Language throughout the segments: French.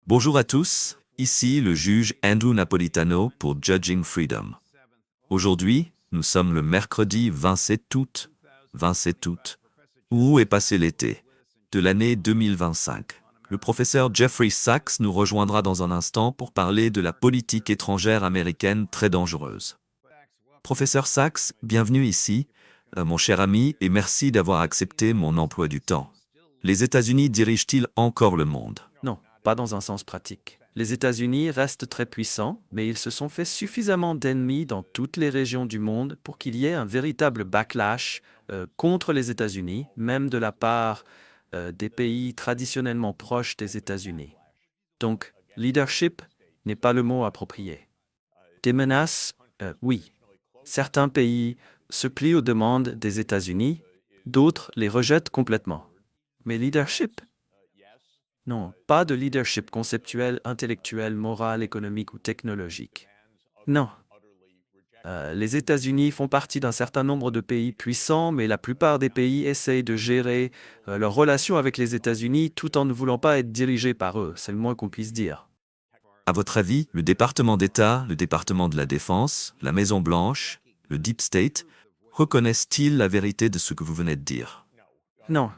Bonjour à tous, ici le juge Andrew Napolitano pour Judging Freedom. Aujourd'hui, nous sommes le mercredi 27 août. 27 août. Où est passé l'été de l'année 2025? Le professeur Jeffrey Sachs nous rejoindra dans un instant pour parler de la politique étrangère américaine très dangereuse. Professeur Sachs, bienvenue ici, mon cher ami, et merci d'avoir accepté mon emploi du temps. Les États-Unis dirigent-ils encore le monde? Non, pas dans un sens pratique. Les États-Unis restent très puissants, mais ils se sont fait suffisamment d'ennemis dans toutes les régions du monde pour qu'il y ait un véritable backlash contre les États-Unis, même de la part des pays traditionnellement proches des États-Unis. Donc, leadership n'est pas le mot approprié. Des menaces, oui. Certains pays se plient aux demandes des États-Unis, d'autres les rejettent complètement. Mais leadership? Non, pas de leadership conceptuel, intellectuel, moral, économique ou technologique. Non. Les États-Unis font partie d'un certain nombre de pays puissants, mais la plupart des pays essayent de gérer leurs relations avec les États-Unis tout en ne voulant pas être dirigés par eux, c'est le moins qu'on puisse dire. À votre avis, le département d'État, le département de la Défense, la Maison-Blanche, le Deep State, reconnaissent-ils la vérité de ce que vous venez de dire? Non.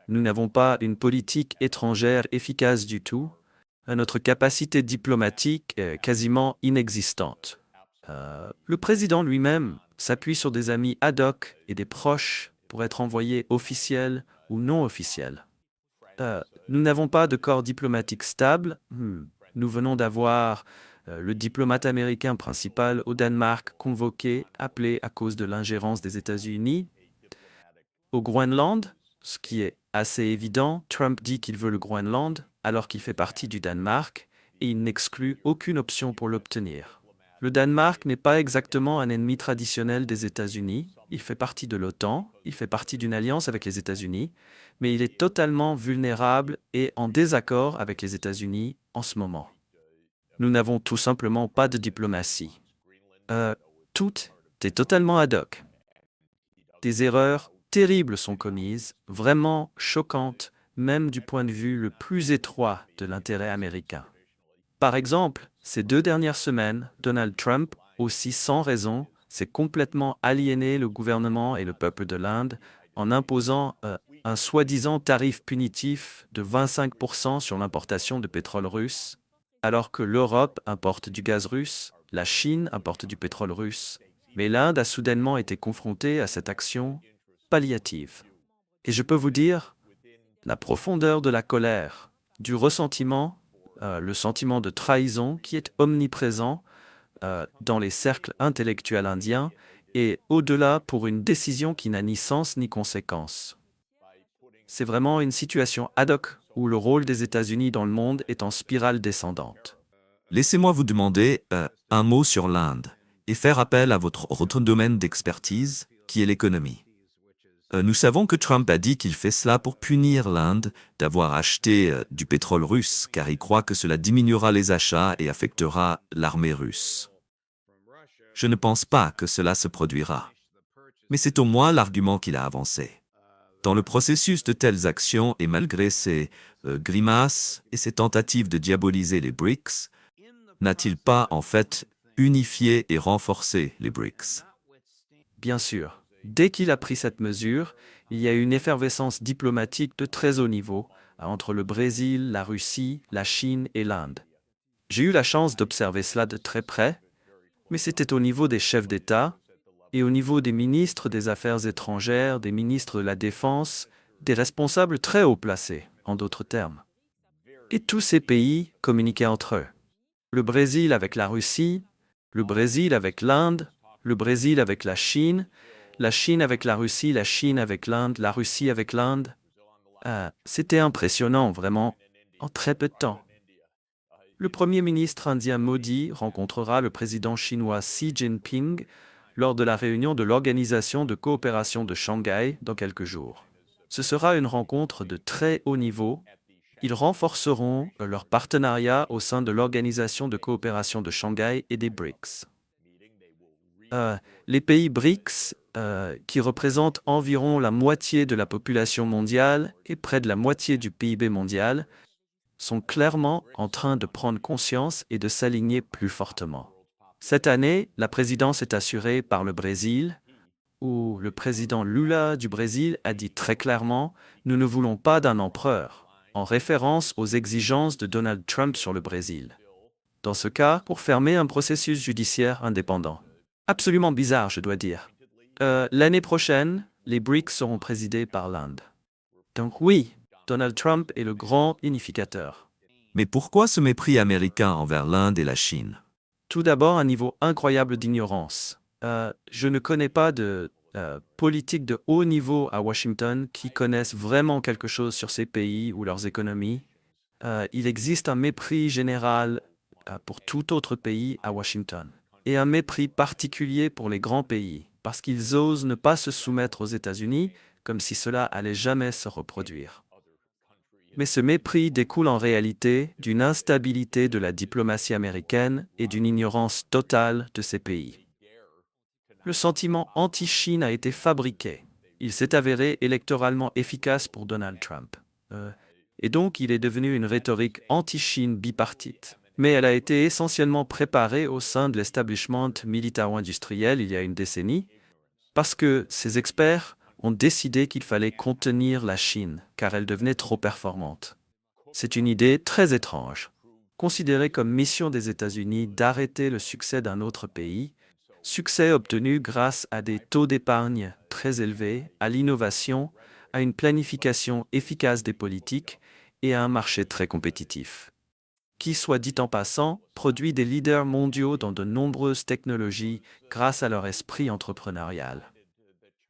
Nous n'avons pas une politique étrangère efficace du tout. Notre capacité diplomatique est quasiment inexistante. Le président lui-même s'appuie sur des amis ad hoc et des proches pour être envoyé officiel ou non officiel. Nous n'avons pas de corps diplomatique stable. Nous venons d'avoir le diplomate américain principal au Danemark convoqué, appelé à cause de l'ingérence des États-Unis. Au Groenland, ce qui est assez évident, Trump dit qu'il veut le Groenland alors qu'il fait partie du Danemark et il n'exclut aucune option pour l'obtenir. Le Danemark n'est pas exactement un ennemi traditionnel des États-Unis, il fait partie de l'OTAN, il fait partie d'une alliance avec les États-Unis, mais il est totalement vulnérable et en désaccord avec les États-Unis en ce moment. Nous n'avons tout simplement pas de diplomatie. Tout est totalement ad hoc. Des erreurs terribles sont commises, vraiment choquantes, même du point de vue le plus étroit de l'intérêt américain. Par exemple, ces 2 dernières semaines, Donald Trump, aussi sans raison, s'est complètement aliéné le gouvernement et le peuple de l'Inde en imposant un soi-disant tarif punitif de 25% sur l'importation de pétrole russe, alors que l'Europe importe du gaz russe, la Chine importe du pétrole russe, mais l'Inde a soudainement été confrontée à cette action palliative. Et je peux vous dire, la profondeur de la colère, du ressentiment, le sentiment de trahison qui est omniprésent dans les cercles intellectuels indiens et au-delà pour une décision qui n'a ni sens ni conséquence. C'est vraiment une situation ad hoc où le rôle des États-Unis dans le monde est en spirale descendante. Laissez-moi vous demander un mot sur l'Inde et faire appel à votre autre domaine d'expertise, qui est l'économie. Nous savons que Trump a dit qu'il fait cela pour punir l'Inde d'avoir acheté du pétrole russe, car il croit que cela diminuera les achats et affectera l'armée russe. Je ne pense pas que cela se produira. Mais c'est au moins l'argument qu'il a avancé. Dans le processus de telles actions et malgré ses grimaces et ses tentatives de diaboliser les BRICS, n'a-t-il pas en fait unifié et renforcé les BRICS? Bien sûr, dès qu'il a pris cette mesure, il y a eu une effervescence diplomatique de très haut niveau entre le Brésil, la Russie, la Chine et l'Inde. J'ai eu la chance d'observer cela de très près, mais c'était au niveau des chefs d'État et au niveau des ministres des Affaires étrangères, des ministres de la Défense, des responsables très haut placés, en d'autres termes. Et tous ces pays communiquaient entre eux. Le Brésil avec la Russie, le Brésil avec l'Inde, le Brésil avec la Chine avec la Russie, la Chine avec l'Inde, la Russie avec l'Inde. C'était impressionnant, vraiment, en très peu de temps. Le Premier ministre indien Modi rencontrera le président chinois Xi Jinping lors de la réunion de l'Organisation de coopération de Shanghai dans quelques jours. Ce sera une rencontre de très haut niveau. Ils renforceront leur partenariat au sein de l'Organisation de coopération de Shanghai et des BRICS. Les pays BRICS, qui représentent environ la moitié de la population mondiale et près de la moitié du PIB mondial, sont clairement en train de prendre conscience et de s'aligner plus fortement. Cette année, la présidence est assurée par le Brésil, où le président Lula du Brésil a dit très clairement « Nous ne voulons pas d'un empereur », en référence aux exigences de Donald Trump sur le Brésil. Dans ce cas, pour fermer un processus judiciaire indépendant. Absolument bizarre, je dois dire. L'année prochaine, les BRICS seront présidés par l'Inde. Donc oui, Donald Trump est le grand unificateur. Mais pourquoi ce mépris américain envers l'Inde et la Chine? Tout d'abord, un niveau incroyable d'ignorance. Je ne connais pas de politiques de haut niveau à Washington qui connaissent vraiment quelque chose sur ces pays ou leurs économies. Il existe un mépris général pour tout autre pays à Washington. Et un mépris particulier pour les grands pays, parce qu'ils osent ne pas se soumettre aux États-Unis, comme si cela allait jamais se reproduire. Mais ce mépris découle en réalité d'une instabilité de la diplomatie américaine et d'une ignorance totale de ces pays. Le sentiment anti-Chine a été fabriqué. Il s'est avéré électoralement efficace pour Donald Trump. Et donc, il est devenu une rhétorique anti-Chine bipartite. Mais elle a été essentiellement préparée au sein de l'establishment militaro-industriel il y a une décennie, parce que ces experts ont décidé qu'il fallait contenir la Chine, car elle devenait trop performante. C'est une idée très étrange. Considérée comme mission des États-Unis d'arrêter le succès d'un autre pays, succès obtenu grâce à des taux d'épargne très élevés, à l'innovation, à une planification efficace des politiques et à un marché très compétitif. Qui, soit dit en passant, produit des leaders mondiaux dans de nombreuses technologies grâce à leur esprit entrepreneurial.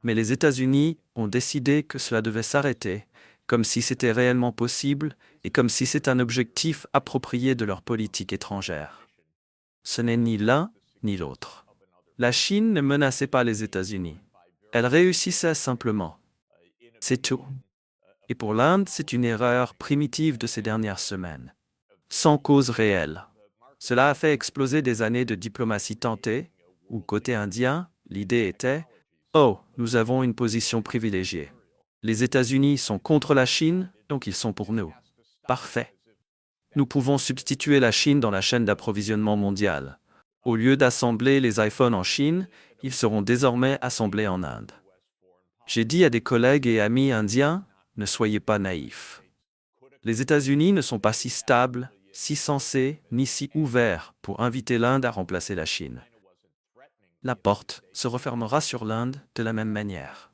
Mais les États-Unis ont décidé que cela devait s'arrêter, comme si c'était réellement possible et comme si c'était un objectif approprié de leur politique étrangère. Ce n'est ni l'un ni l'autre. La Chine ne menaçait pas les États-Unis. Elle réussissait simplement. C'est tout. Et pour l'Inde, c'est une erreur primitive de ces dernières semaines. Sans cause réelle. Cela a fait exploser des années de diplomatie tentée, où côté indien, l'idée était « Oh, nous avons une position privilégiée. Les États-Unis sont contre la Chine, donc ils sont pour nous. Parfait. Nous pouvons substituer la Chine dans la chaîne d'approvisionnement mondiale. Au lieu d'assembler les iPhones en Chine, ils seront désormais assemblés en Inde. » J'ai dit à des collègues et amis indiens « Ne soyez pas naïfs. Les États-Unis ne sont pas si stables, si sensés, ni si ouverts pour inviter l'Inde à remplacer la Chine. La porte se refermera sur l'Inde de la même manière.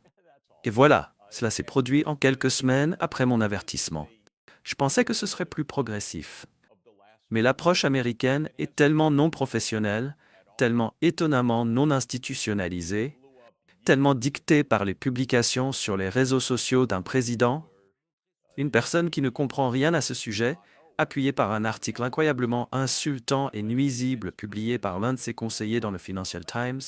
Et voilà, cela s'est produit en quelques semaines après mon avertissement. Je pensais que ce serait plus progressif. Mais l'approche américaine est tellement non professionnelle, tellement étonnamment non institutionnalisée, tellement dictée par les publications sur les réseaux sociaux d'un président, une personne qui ne comprend rien à ce sujet, appuyée par un article incroyablement insultant et nuisible publié par l'un de ses conseillers dans le Financial Times,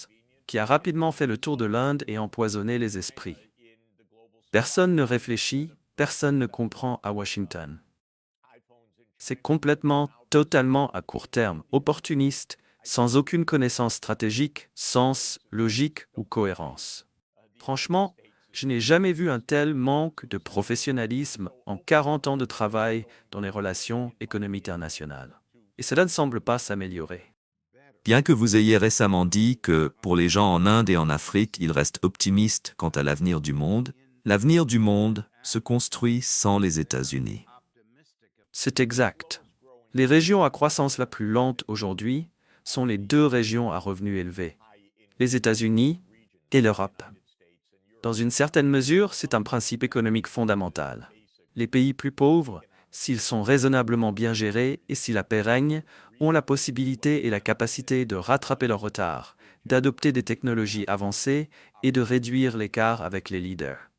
qui a rapidement fait le tour de l'Inde et empoisonné les esprits. Personne ne réfléchit, personne ne comprend à Washington. C'est complètement, totalement à court terme, opportuniste, sans aucune connaissance stratégique, sens, logique ou cohérence. Franchement, je n'ai jamais vu un tel manque de professionnalisme en 40 ans de travail dans les relations économiques internationales. Et cela ne semble pas s'améliorer. Bien que vous ayez récemment dit que, pour les gens en Inde et en Afrique, ils restent optimistes quant à l'avenir du monde se construit sans les États-Unis. C'est exact. Les régions à croissance la plus lente aujourd'hui sont les deux régions à revenus élevés, les États-Unis et l'Europe. Dans une certaine mesure, c'est un principe économique fondamental. Les pays plus pauvres, s'ils sont raisonnablement bien gérés et si la paix règne, ont la possibilité et la capacité de rattraper leur retard, d'adopter des technologies avancées et de réduire l'écart avec les leaders.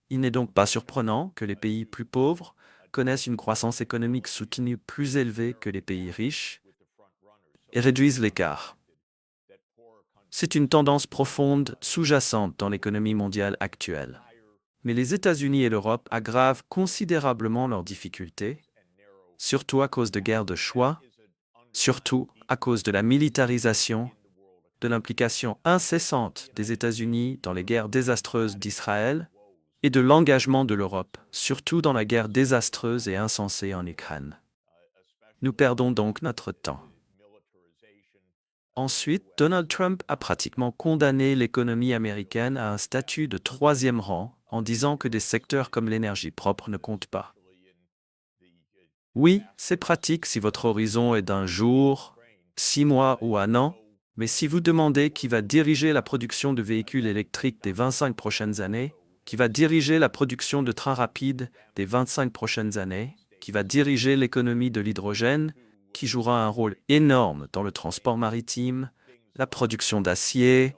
Il n'est donc pas surprenant que les pays plus pauvres connaissent une croissance économique soutenue plus élevée que les pays riches et réduisent l'écart. C'est une tendance profonde, sous-jacente dans l'économie mondiale actuelle. Mais les États-Unis et l'Europe aggravent considérablement leurs difficultés, surtout à cause de guerres de choix, surtout à cause de la militarisation, de l'implication incessante des États-Unis dans les guerres désastreuses d'Israël et de l'engagement de l'Europe, surtout dans la guerre désastreuse et insensée en Ukraine. Nous perdons donc notre temps. Ensuite, Donald Trump a pratiquement condamné l'économie américaine à un statut de troisième rang en disant que des secteurs comme l'énergie propre ne comptent pas. Oui, c'est pratique si votre horizon est d'un jour, 6 mois ou un an, mais si vous demandez qui va diriger la production de véhicules électriques des 25 prochaines années, qui va diriger la production de trains rapides des 25 prochaines années, qui va diriger l'économie de l'hydrogène, qui jouera un rôle énorme dans le transport maritime, la production d'acier,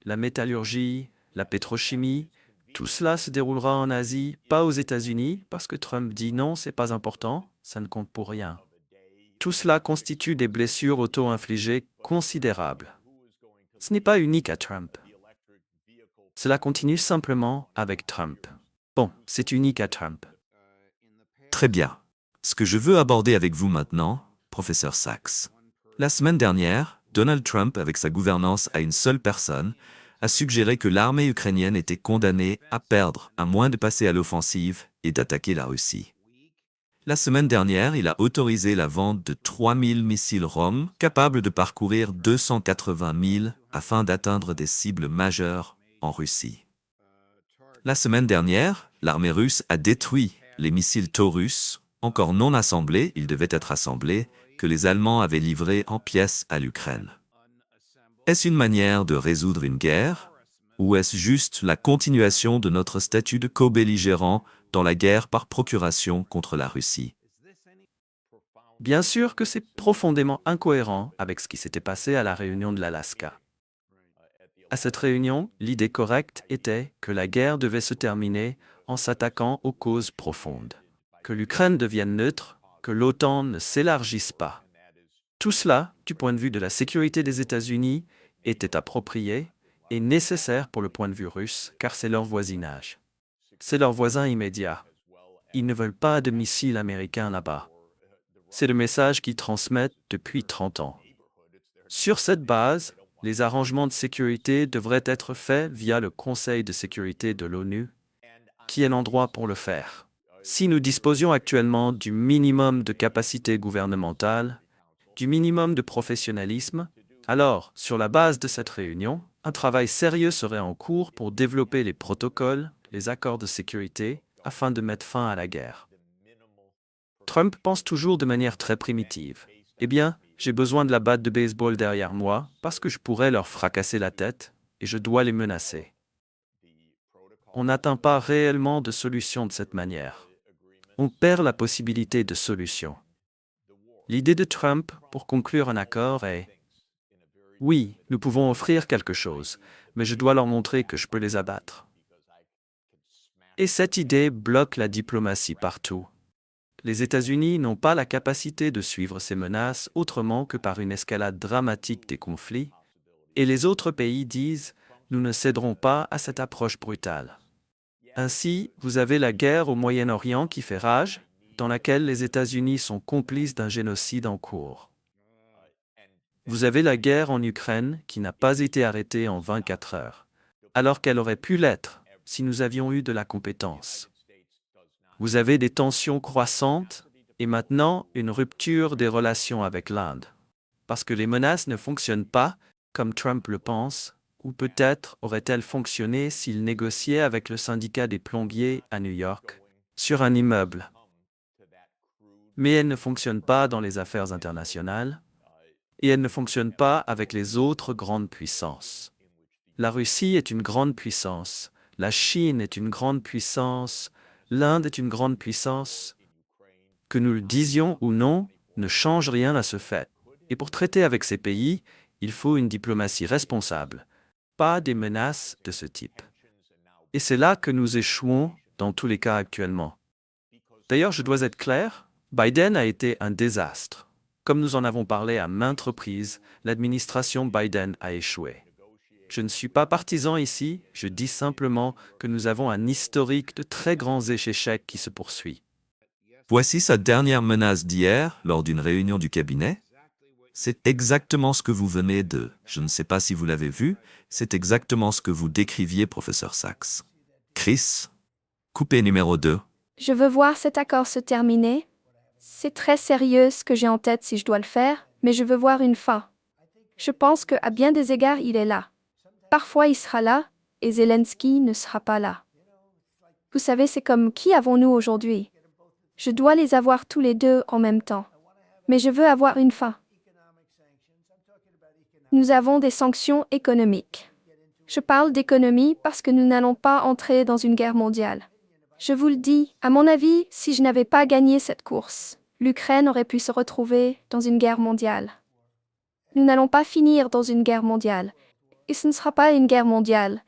la métallurgie, la pétrochimie, tout cela se déroulera en Asie, pas aux États-Unis, parce que Trump dit non, c'est pas important, ça ne compte pour rien. Tout cela constitue des blessures auto-infligées considérables. Ce n'est pas unique à Trump. Cela continue simplement avec Trump. Bon, c'est unique à Trump. Très bien. Ce que je veux aborder avec vous maintenant, professeur Sachs. La semaine dernière, Donald Trump, avec sa gouvernance à une seule personne, a suggéré que l'armée ukrainienne était condamnée à perdre à moins de passer à l'offensive et d'attaquer la Russie. La semaine dernière, il a autorisé la vente de 3000 missiles Rome capables de parcourir 280 000 afin d'atteindre des cibles majeures en Russie. La semaine dernière, l'armée russe a détruit les missiles Taurus, encore non assemblés, ils devaient être assemblés, que les Allemands avaient livrés en pièces à l'Ukraine. Est-ce une manière de résoudre une guerre, ou est-ce juste la continuation de notre statut de co-belligérant dans la guerre par procuration contre la Russie? Bien sûr que c'est profondément incohérent avec ce qui s'était passé à la réunion de l'Alaska. À cette réunion, l'idée correcte était que la guerre devait se terminer en s'attaquant aux causes profondes. Que l'Ukraine devienne neutre, que l'OTAN ne s'élargisse pas. Tout cela, du point de vue de la sécurité des États-Unis, était approprié et nécessaire pour le point de vue russe, car c'est leur voisinage. C'est leur voisin immédiat. Ils ne veulent pas de missiles américains là-bas. C'est le message qu'ils transmettent depuis 30 ans. Sur cette base, les arrangements de sécurité devraient être faits via le Conseil de sécurité de l'ONU, qui est l'endroit pour le faire. Si nous disposions actuellement du minimum de capacité gouvernementale, du minimum de professionnalisme, alors, sur la base de cette réunion, un travail sérieux serait en cours pour développer les protocoles, les accords de sécurité, afin de mettre fin à la guerre. Trump pense toujours de manière très primitive. Eh bien, j'ai besoin de la batte de baseball derrière moi parce que je pourrais leur fracasser la tête et je dois les menacer. On n'atteint pas réellement de solution de cette manière. On perd la possibilité de solution. L'idée de Trump pour conclure un accord est « Oui, nous pouvons offrir quelque chose, mais je dois leur montrer que je peux les abattre. » Et cette idée bloque la diplomatie partout. Les États-Unis n'ont pas la capacité de suivre ces menaces autrement que par une escalade dramatique des conflits, et les autres pays disent « Nous ne céderons pas à cette approche brutale. » Ainsi, vous avez la guerre au Moyen-Orient qui fait rage, dans laquelle les États-Unis sont complices d'un génocide en cours. Vous avez la guerre en Ukraine qui n'a pas été arrêtée en 24 heures, alors qu'elle aurait pu l'être si nous avions eu de la compétence. Vous avez des tensions croissantes et maintenant une rupture des relations avec l'Inde. Parce que les menaces ne fonctionnent pas comme Trump le pense, ou peut-être auraient-elles fonctionné s'il négociait avec le syndicat des plombiers à New York sur un immeuble. Mais elles ne fonctionnent pas dans les affaires internationales et elles ne fonctionnent pas avec les autres grandes puissances. La Russie est une grande puissance, la Chine est une grande puissance, l'Inde est une grande puissance. Que nous le disions ou non, ne change rien à ce fait. Et pour traiter avec ces pays, il faut une diplomatie responsable, pas des menaces de ce type. Et c'est là que nous échouons dans tous les cas actuellement. D'ailleurs, je dois être clair, Biden a été un désastre. Comme nous en avons parlé à maintes reprises, l'administration Biden a échoué. Je ne suis pas partisan ici, je dis simplement que nous avons un historique de très grands échecs qui se poursuit. Voici sa dernière menace d'hier lors d'une réunion du cabinet. C'est exactement ce que vous venez de... Je ne sais pas si vous l'avez vu, c'est exactement ce que vous décriviez, professeur Sachs. Chris, coupé numéro 2. Je veux voir cet accord se terminer. C'est très sérieux ce que j'ai en tête si je dois le faire, mais je veux voir une fin. Je pense qu'à bien des égards, il est là. Parfois, il sera là, et Zelensky ne sera pas là. Vous savez, c'est comme qui avons-nous aujourd'hui? Je dois les avoir tous les deux en même temps. Mais je veux avoir une fin. Nous avons des sanctions économiques. Je parle d'économie parce que nous n'allons pas entrer dans une guerre mondiale. Je vous le dis, à mon avis, si je n'avais pas gagné cette course, l'Ukraine aurait pu se retrouver dans une guerre mondiale. Nous n'allons pas finir dans une guerre mondiale. Et ce ne sera pas une guerre mondiale,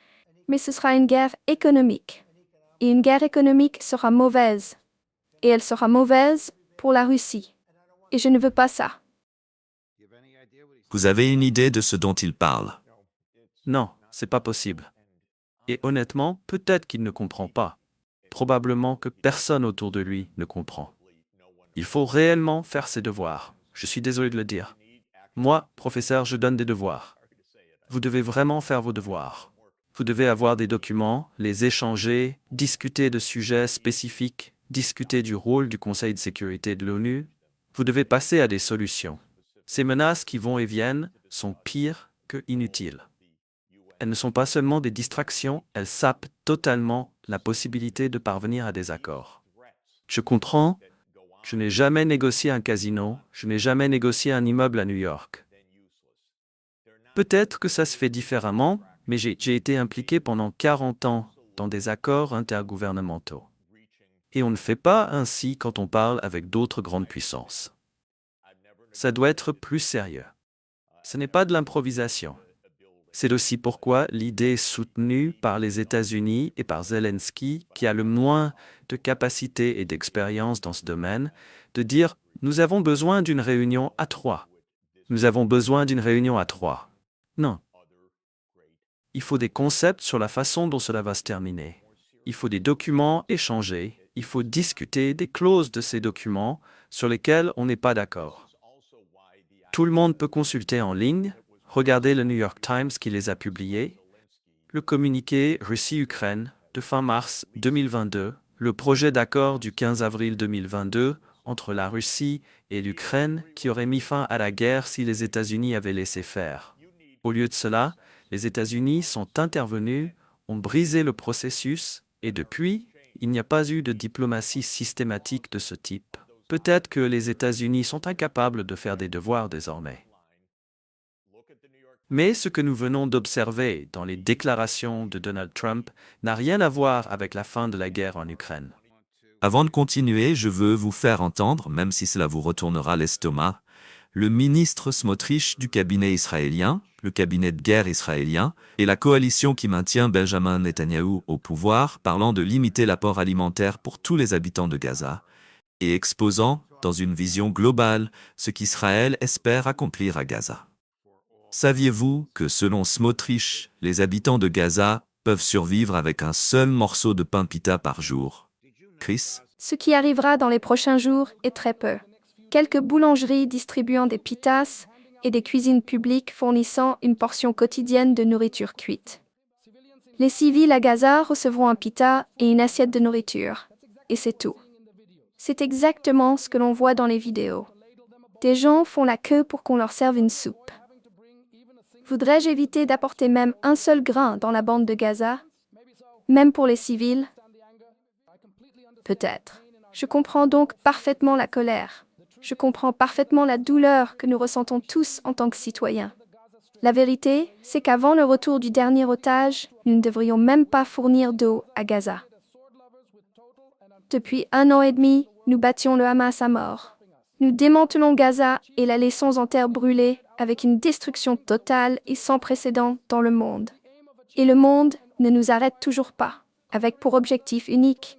mais ce sera une guerre économique. Et une guerre économique sera mauvaise. Et elle sera mauvaise pour la Russie. Et je ne veux pas ça. Vous avez une idée de ce dont il parle? Non, c'est pas possible. Et honnêtement, peut-être qu'il ne comprend pas. Probablement que personne autour de lui ne comprend. Il faut réellement faire ses devoirs. Je suis désolé de le dire. Moi, professeur, je donne des devoirs. Vous devez vraiment faire vos devoirs. Vous devez avoir des documents, les échanger, discuter de sujets spécifiques, discuter du rôle du Conseil de sécurité de l'ONU. Vous devez passer à des solutions. Ces menaces qui vont et viennent sont pires que inutiles. Elles ne sont pas seulement des distractions, elles sapent totalement la possibilité de parvenir à des accords. Je comprends, je n'ai jamais négocié un casino, je n'ai jamais négocié un immeuble à New York. Peut-être que ça se fait différemment, mais j'ai été impliqué pendant 40 ans dans des accords intergouvernementaux. Et on ne fait pas ainsi quand on parle avec d'autres grandes puissances. Ça doit être plus sérieux. Ce n'est pas de l'improvisation. C'est aussi pourquoi l'idée soutenue par les États-Unis et par Zelensky, qui a le moins de capacité et d'expérience dans ce domaine, de dire « nous avons besoin d'une réunion à trois ». Nous avons besoin d'une réunion à trois. Non. Il faut des concepts sur la façon dont cela va se terminer. Il faut des documents échangés. Il faut discuter des clauses de ces documents sur lesquelles on n'est pas d'accord. Tout le monde peut consulter en ligne. Regardez le New York Times qui les a publiés, le communiqué Russie-Ukraine de fin mars 2022, le projet d'accord du 15 avril 2022 entre la Russie et l'Ukraine qui aurait mis fin à la guerre si les États-Unis avaient laissé faire. Au lieu de cela, les États-Unis sont intervenus, ont brisé le processus et depuis, il n'y a pas eu de diplomatie systématique de ce type. Peut-être que les États-Unis sont incapables de faire des devoirs désormais. Mais ce que nous venons d'observer dans les déclarations de Donald Trump n'a rien à voir avec la fin de la guerre en Ukraine. Avant de continuer, je veux vous faire entendre, même si cela vous retournera l'estomac, le ministre Smotrich du cabinet israélien, le cabinet de guerre israélien, et la coalition qui maintient Benjamin Netanyahou au pouvoir, parlant de limiter l'apport alimentaire pour tous les habitants de Gaza, et exposant, dans une vision globale, ce qu'Israël espère accomplir à Gaza. Saviez-vous que selon Smotrich, les habitants de Gaza peuvent survivre avec un seul morceau de pain pita par jour? Chris? Ce qui arrivera dans les prochains jours est très peu. Quelques boulangeries distribuant des pitas et des cuisines publiques fournissant une portion quotidienne de nourriture cuite. Les civils à Gaza recevront un pita et une assiette de nourriture. Et c'est tout. C'est exactement ce que l'on voit dans les vidéos. Des gens font la queue pour qu'on leur serve une soupe. Voudrais-je éviter d'apporter même un seul grain dans la bande de Gaza? Même pour les civils? Peut-être. Je comprends donc parfaitement la colère. Je comprends parfaitement la douleur que nous ressentons tous en tant que citoyens. La vérité, c'est qu'avant le retour du dernier otage, nous ne devrions même pas fournir d'eau à Gaza. Depuis 1 an et demi, nous battions le Hamas à mort. Nous démantelons Gaza et la laissons en terre brûlée avec une destruction totale et sans précédent dans le monde. Et le monde ne nous arrête toujours pas, avec pour objectif unique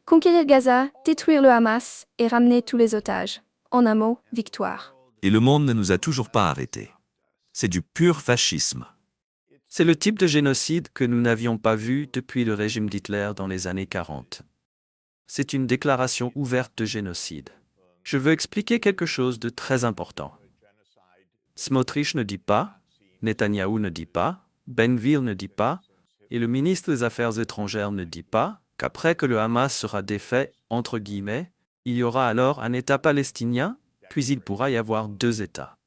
conquérir Gaza, détruire le Hamas et ramener tous les otages. En un mot, victoire. Et le monde ne nous a toujours pas arrêtés. C'est du pur fascisme. C'est le type de génocide que nous n'avions pas vu depuis le régime d'Hitler dans les années 40. C'est une déclaration ouverte de génocide. Je veux expliquer quelque chose de très important. Smotrich ne dit pas, Netanyahou ne dit pas, Ben Gvir ne dit pas, et le ministre des Affaires étrangères ne dit pas qu'après que le Hamas sera défait, entre guillemets, Il y aura alors un État palestinien, puis il pourra y avoir deux États.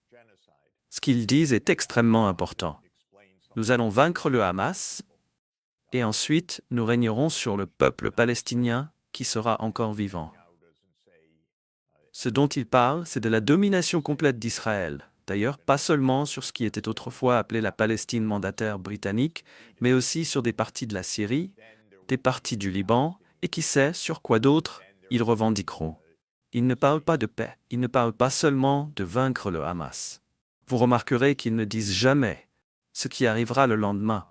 Ce qu'ils disent est extrêmement important. Nous allons vaincre le Hamas, et ensuite nous régnerons sur le peuple palestinien qui sera encore vivant. Ce dont ils parlent, c'est de la domination complète d'Israël. D'ailleurs, pas seulement sur ce qui était autrefois appelé la Palestine mandataire britannique, mais aussi sur des parties de la Syrie, des parties du Liban, et qui sait sur quoi d'autre ils revendiqueront. Ils ne parlent pas de paix, ils ne parlent pas seulement de vaincre le Hamas. Vous remarquerez qu'ils ne disent jamais ce qui arrivera le lendemain.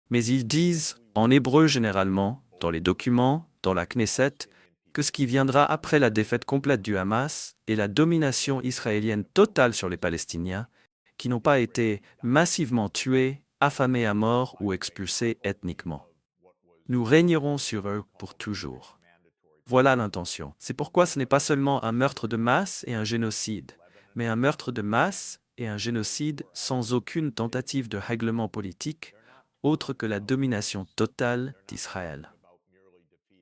Mais ils disent, en hébreu généralement, dans les documents, dans la Knesset, que ce qui viendra après la défaite complète du Hamas est la domination israélienne totale sur les Palestiniens, qui n'ont pas été massivement tués, affamés à mort ou expulsés ethniquement. Nous régnerons sur eux pour toujours. Voilà l'intention. C'est pourquoi ce n'est pas seulement un meurtre de masse et un génocide, mais un meurtre de masse et un génocide sans aucune tentative de règlement politique, autre que la domination totale d'Israël.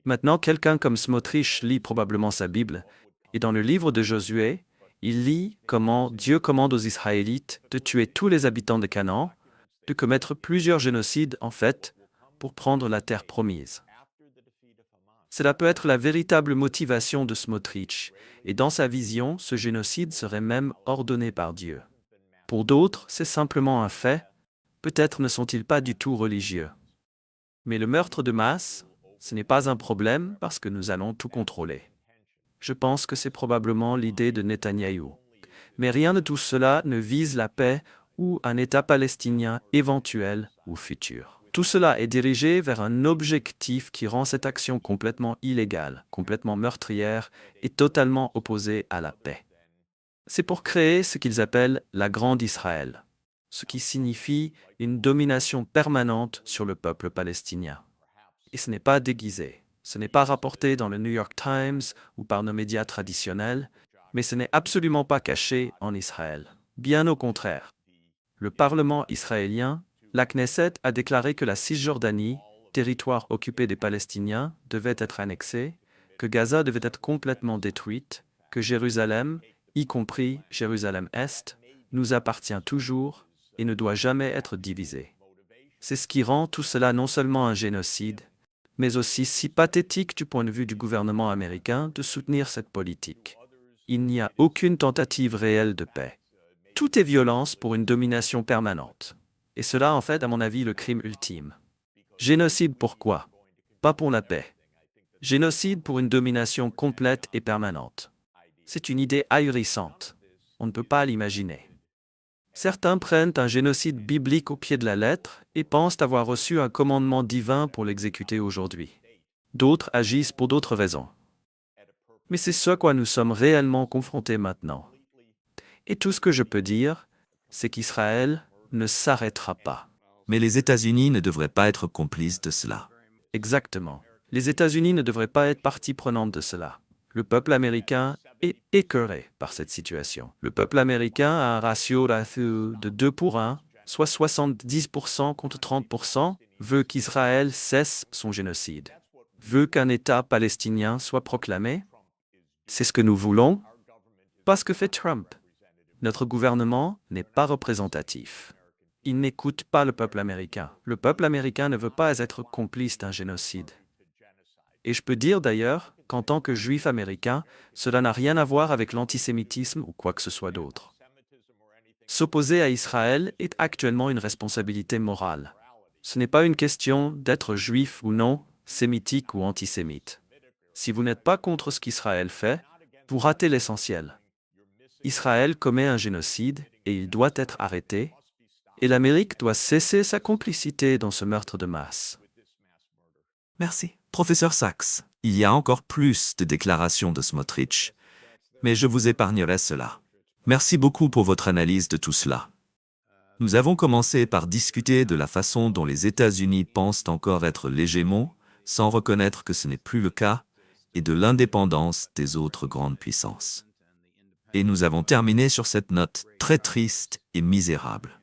Maintenant, quelqu'un comme Smotrich lit probablement sa Bible, et dans le livre de Josué, il lit comment Dieu commande aux Israélites de tuer tous les habitants de Canaan, de commettre plusieurs génocides en fait, pour prendre la terre promise. Cela peut être la véritable motivation de Smotrich, et dans sa vision, ce génocide serait même ordonné par Dieu. Pour d'autres, c'est simplement un fait, peut-être ne sont-ils pas du tout religieux. Mais le meurtre de masse, ce n'est pas un problème parce que nous allons tout contrôler. Je pense que c'est probablement l'idée de Netanyahou. Mais rien de tout cela ne vise la paix ou un État palestinien éventuel ou futur. Tout cela est dirigé vers un objectif qui rend cette action complètement illégale, complètement meurtrière et totalement opposée à la paix. C'est pour créer ce qu'ils appellent la Grande Israël, ce qui signifie une domination permanente sur le peuple palestinien. Et ce n'est pas déguisé, ce n'est pas rapporté dans le New York Times ou par nos médias traditionnels, mais ce n'est absolument pas caché en Israël. Bien au contraire. Le Parlement israélien, la Knesset, a déclaré que la Cisjordanie, territoire occupé des Palestiniens, devait être annexée, que Gaza devait être complètement détruite, que Jérusalem, y compris Jérusalem-Est, nous appartient toujours et ne doit jamais être divisée. C'est ce qui rend tout cela non seulement un génocide, mais aussi si pathétique du point de vue du gouvernement américain de soutenir cette politique. Il n'y a aucune tentative réelle de paix. Tout est violence pour une domination permanente. Et cela en fait, à mon avis, le crime ultime. Génocide pourquoi? Pas pour la paix. Génocide pour une domination complète et permanente. C'est une idée ahurissante. On ne peut pas l'imaginer. Certains prennent un génocide biblique au pied de la lettre et pensent avoir reçu un commandement divin pour l'exécuter aujourd'hui. D'autres agissent pour d'autres raisons. Mais c'est ce à quoi nous sommes réellement confrontés maintenant. Et tout ce que je peux dire, c'est qu'Israël ne s'arrêtera pas. Mais les États-Unis ne devraient pas être complices de cela. Exactement. Les États-Unis ne devraient pas être partie prenante de cela. Le peuple américain est écœuré par cette situation. Le peuple américain a un ratio de 2 pour 1, soit 70% contre 30%, veut qu'Israël cesse son génocide. Veut qu'un État palestinien soit proclamé. C'est ce que nous voulons. Pas ce que fait Trump. Notre gouvernement n'est pas représentatif. Il n'écoute pas le peuple américain. Le peuple américain ne veut pas être complice d'un génocide. Et je peux dire d'ailleurs qu'en tant que juif américain, cela n'a rien à voir avec l'antisémitisme ou quoi que ce soit d'autre. S'opposer à Israël est actuellement une responsabilité morale. Ce n'est pas une question d'être juif ou non, sémitique ou antisémite. Si vous n'êtes pas contre ce qu'Israël fait, vous ratez l'essentiel. Israël commet un génocide et il doit être arrêté, et l'Amérique doit cesser sa complicité dans ce meurtre de masse. Merci. Professeur Sachs, il y a encore plus de déclarations de Smotrich, mais je vous épargnerai cela. Merci beaucoup pour votre analyse de tout cela. Nous avons commencé par discuter de la façon dont les États-Unis pensent encore être l'hégémon, sans reconnaître que ce n'est plus le cas, et de l'indépendance des autres grandes puissances. Et nous avons terminé sur cette note très triste et misérable.